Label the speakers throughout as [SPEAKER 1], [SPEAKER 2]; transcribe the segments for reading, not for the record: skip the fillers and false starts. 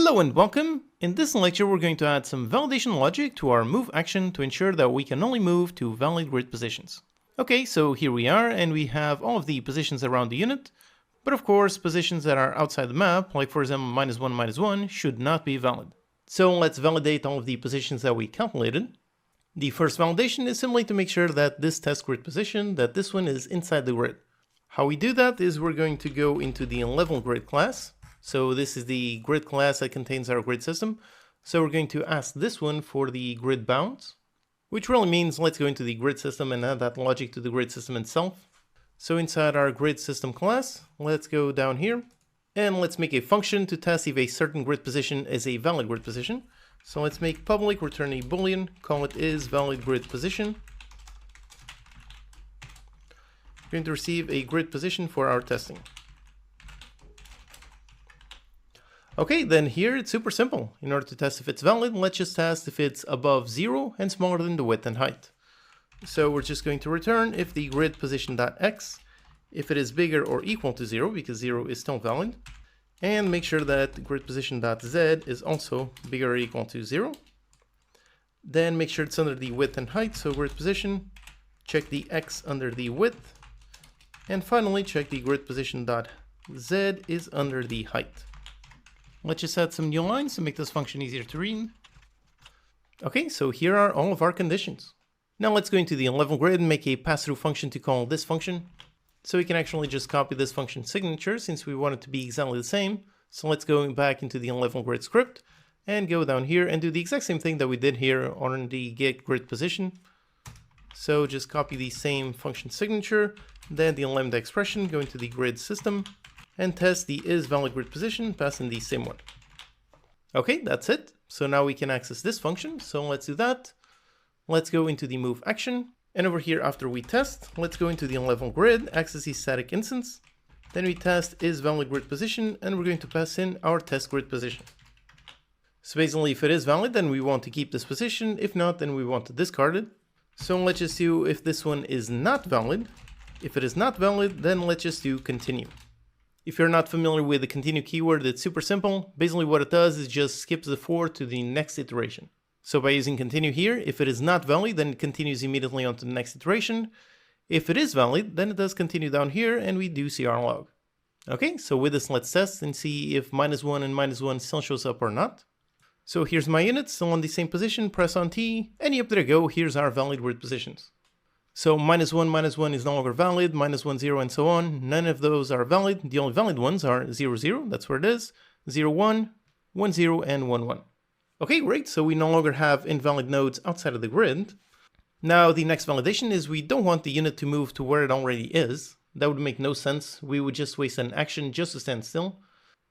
[SPEAKER 1] Hello and welcome! In this lecture we're going to add some validation logic to our move action to ensure that we can only move to valid grid positions. Okay, so here we are and we have all of the positions around the unit, but of course positions that are outside the map, like for example -1, -1, should not be valid. So let's validate all of the positions that we calculated. The first validation is simply to make sure that this test grid position, that this one is inside the grid. How we do that is we're going to go into the level grid class. So this is the grid class that contains our grid system. So we're going to ask this one for the grid bounds, which really means let's go into the grid system and add that logic to the grid system itself. So inside our grid system class, let's go down here and let's make a function to test if a certain grid position is a valid grid position. So let's make public, return a boolean, call it is valid grid position. We're going to receive a grid position for our testing. Okay, then here it's super simple. In order to test if it's valid, let's just test if it's above 0 and smaller than the width and height. So we're just going to return if the grid position.x, if it is bigger or equal to 0, because 0 is still valid, and make sure that grid position.z is also bigger or equal to 0. Then make sure it's under the width and height, so grid position, check the x under the width, and finally check the grid position.z is under the height. Let's just add some new lines to make this function easier to read. Okay, so here are all of our conditions. Now let's go into the level grid and make a pass-through function to call this function. So we can actually just copy this function signature since we want it to be exactly the same. So let's go back into the level grid script and go down here and do the exact same thing that we did here on the get grid position. So just copy the same function signature, then the lambda expression, go into the grid system, and test the is valid grid position, pass in the same one. Okay, that's it. So now we can access this function. So let's do that. Let's go into the move action. And over here, after we test, let's go into the level grid, access the static instance. Then we test is valid grid position, and we're going to pass in our test grid position. So basically, if it is valid, then we want to keep this position. If not, then we want to discard it. So let's just do if this one is not valid. If it is not valid, then let's just do continue. If you're not familiar with the continue keyword, it's super simple. Basically what it does is just skips the for to the next iteration. So by using continue here, if it is not valid, then it continues immediately on to the next iteration. If it is valid, then it does continue down here and we do see our log. Okay, so with this, let's test and see if -1 and -1 still shows up or not. So here's my unit, still on the same position, press on T, and yep, there you go, here's our valid grid positions. So -1, -1 is no longer valid, -1, 0, and so on. None of those are valid. The only valid ones are 0, 0, that's where it is, 0, 1, 1, 0, and 1, 1. Okay, great, so we no longer have invalid nodes outside of the grid. Now the next validation is we don't want the unit to move to where it already is. That would make no sense. We would just waste an action just to stand still.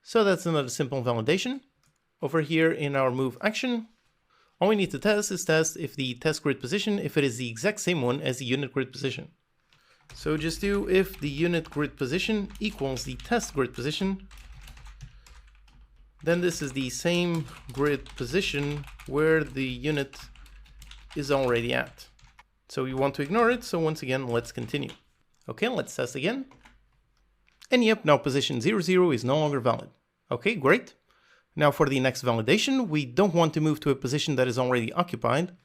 [SPEAKER 1] So that's another simple validation. Over here in our move action, all we need to test is test if the test grid position, if it is the exact same one as the unit grid position. So just do if the unit grid position equals the test grid position, then this is the same grid position where the unit is already at. So we want to ignore it, so once again, let's continue. Okay, let's test again. And yep, now position 0, 0 is no longer valid. Okay, great. Now for the next validation, we don't want to move to a position that is already occupied.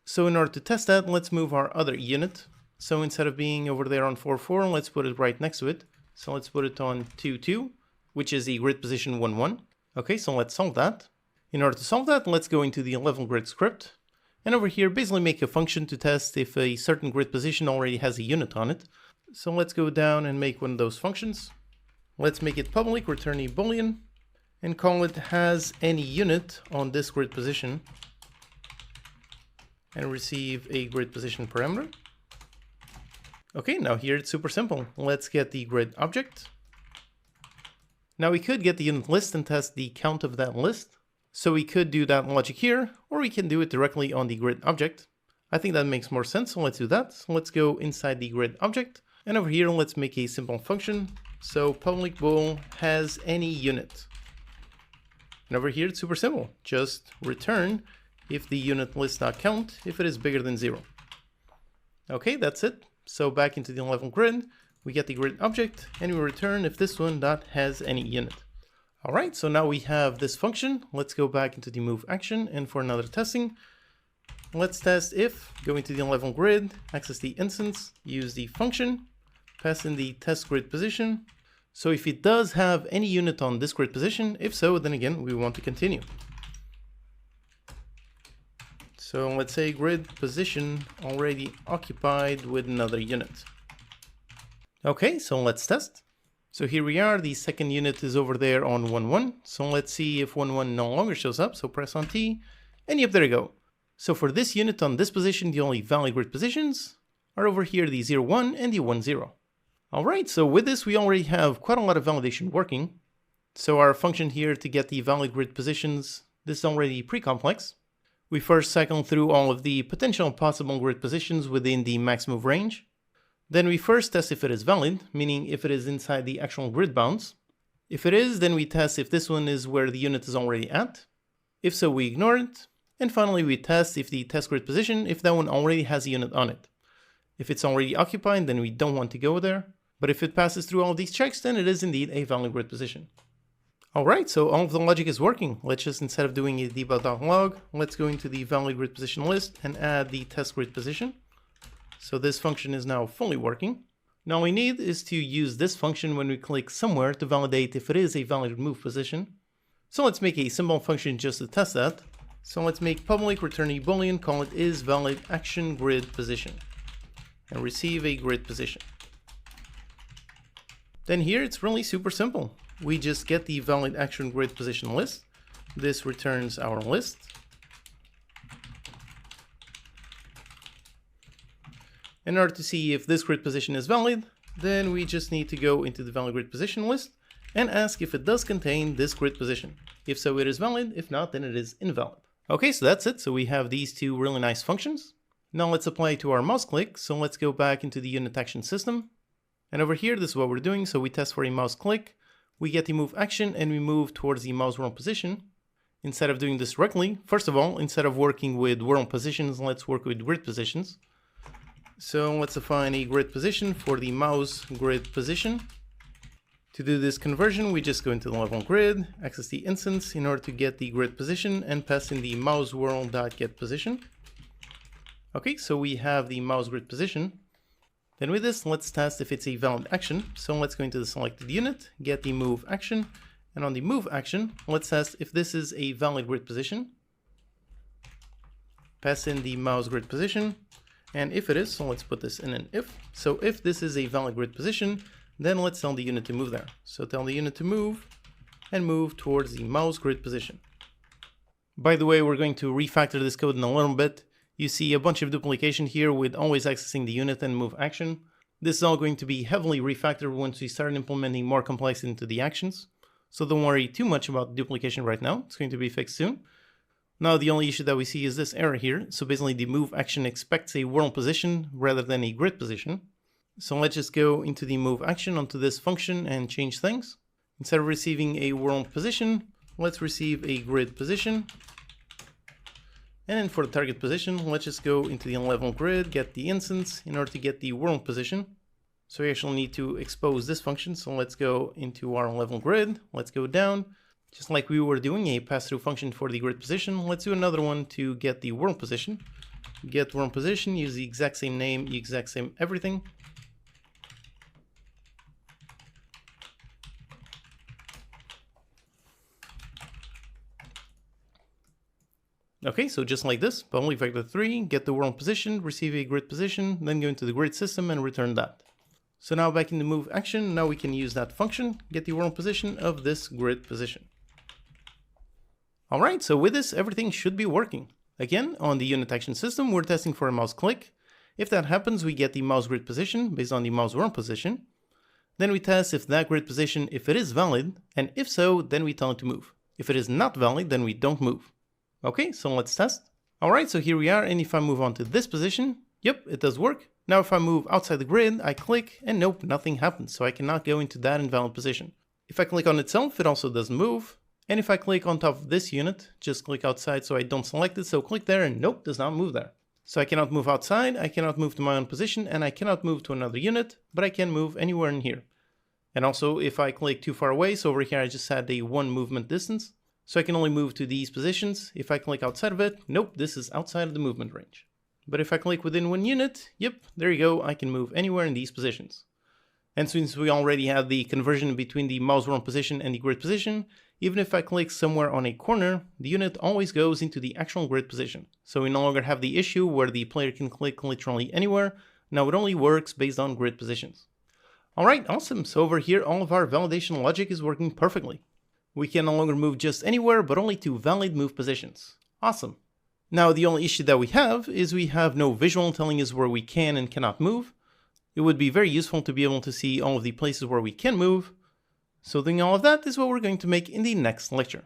[SPEAKER 1] So in order to test that, let's move our other unit. So instead of being over there on 4, 4, let's put it right next to it. So let's put it on 2, 2, which is the grid position 1, 1. Okay, so let's solve that. In order to solve that, let's go into the level grid script. And over here, basically make a function to test if a certain grid position already has a unit on it. So let's go down and make one of those functions. Let's make it public, return a boolean, and call it has any unit on this grid position, and receive a grid position parameter. Okay, now here it's super simple. Let's get the grid object. Now we could get the unit list and test the count of that list. So we could do that logic here, or we can do it directly on the grid object. I think that makes more sense, so let's do that. So let's go inside the grid object, and over here let's make a simple function. So public bool has any unit. And over here, it's super simple. Just return if the unit list.count, if it is bigger than 0. Okay, that's it. So back into the level grid, we get the grid object, and we return if this one has any unit. All right, so now we have this function. Let's go back into the move action, and for another testing, let's test if, go into the level grid, access the instance, use the function, pass in the test grid position. So if it does have any unit on this grid position, if so, then again, we want to continue. So let's say grid position already occupied with another unit. Okay, so let's test. So here we are, the second unit is over there on 1, 1. So let's see if 1, 1 no longer shows up. So press on T, and yep, there you go. So for this unit on this position, the only valid grid positions are over here, the 0, 1 and the 1, 0. All right, so with this, we already have quite a lot of validation working. So our function here to get the valid grid positions, this is already pretty complex. We first cycle through all of the potential possible grid positions within the max move range. Then we first test if it is valid, meaning if it is inside the actual grid bounds. If it is, then we test if this one is where the unit is already at. If so, we ignore it. And finally, we test if the test grid position, if that one already has a unit on it. If it's already occupied, then we don't want to go there. But if it passes through all of these checks, then it is indeed a valid grid position. All right, so all of the logic is working. Let's just, instead of doing a debug.log, let's go into the valid grid position list and add the test grid position. So this function is now fully working. Now all we need is to use this function when we click somewhere to validate if it is a valid move position. So let's make a simple function just to test that. So let's make public return a boolean, call it is valid action grid position, and receive a grid position. Then here it's really super simple. We just get the valid action grid position list. This returns our list. In order to see if this grid position is valid, then we just need to go into the valid grid position list and ask if it does contain this grid position. If so, it is valid. If not, then it is invalid. Okay, so that's it. So we have these two really nice functions. Now let's apply it to our mouse click. So let's go back into the unit action system. And over here, this is what we're doing. So we test for a mouse click. We get the move action and we move towards the mouse world position. Instead of doing this directly, first of all, instead of working with world positions, let's work with grid positions. So let's define a grid position for the mouse grid position. To do this conversion, we just go into the level grid, access the instance in order to get the grid position and pass in the mouse world.getPosition. Okay, so we have the mouse grid position. Then with this, let's test if it's a valid action. So let's go into the selected unit, get the move action, and on the move action, let's test if this is a valid grid position. Pass in the mouse grid position, and if it is, so let's put this in an if. So if this is a valid grid position, then let's tell the unit to move there. So tell the unit to move, and move towards the mouse grid position. By the way, we're going to refactor this code in a little bit. You see a bunch of duplication here with always accessing the unit and move action. This is all going to be heavily refactored once we start implementing more complexity into the actions. So don't worry too much about duplication right now. It's going to be fixed soon. Now the only issue that we see is this error here. So basically the move action expects a world position rather than a grid position. So let's just go into the move action onto this function and change things. Instead of receiving a world position, let's receive a grid position. And then for the target position, let's just go into the level grid, get the instance in order to get the world position. So we actually need to expose this function. So let's go into our level grid. Let's go down. Just like we were doing a pass-through function for the grid position, let's do another one to get the world position. Get world position, use the exact same name, the exact same everything. Okay, so just like this, public vector 3, get the world position, receive a grid position, then go into the grid system and return that. So now back in the move action, now we can use that function, get the world position of this grid position. All right, so with this, everything should be working. Again, on the unit action system, we're testing for a mouse click. If that happens, we get the mouse grid position based on the mouse world position. Then we test if that grid position, if it is valid, and if so, then we tell it to move. If it is not valid, then we don't move. Okay, so let's test. All right, so here we are, and if I move on to this position, yep, it does work. Now if I move outside the grid, I click, and nope, nothing happens, so I cannot go into that invalid position. If I click on itself, it also doesn't move. And if I click on top of this unit, just click outside so I don't select it, so click there, and nope, does not move there. So I cannot move outside, I cannot move to my own position, and I cannot move to another unit, but I can move anywhere in here. And also if I click too far away, so over here I just had a 1 movement distance, so I can only move to these positions. If I click outside of it, nope, this is outside of the movement range. But if I click within 1 unit, yep, there you go, I can move anywhere in these positions. And since we already have the conversion between the mouse wheel position and the grid position, even if I click somewhere on a corner, the unit always goes into the actual grid position. So we no longer have the issue where the player can click literally anywhere. Now it only works based on grid positions. Alright, awesome. So over here, all of our validation logic is working perfectly. We can no longer move just anywhere, but only to valid move positions. Awesome. Now the only issue that we have is we have no visual telling us where we can and cannot move. It would be very useful to be able to see all of the places where we can move. So doing all of that is what we're going to make in the next lecture.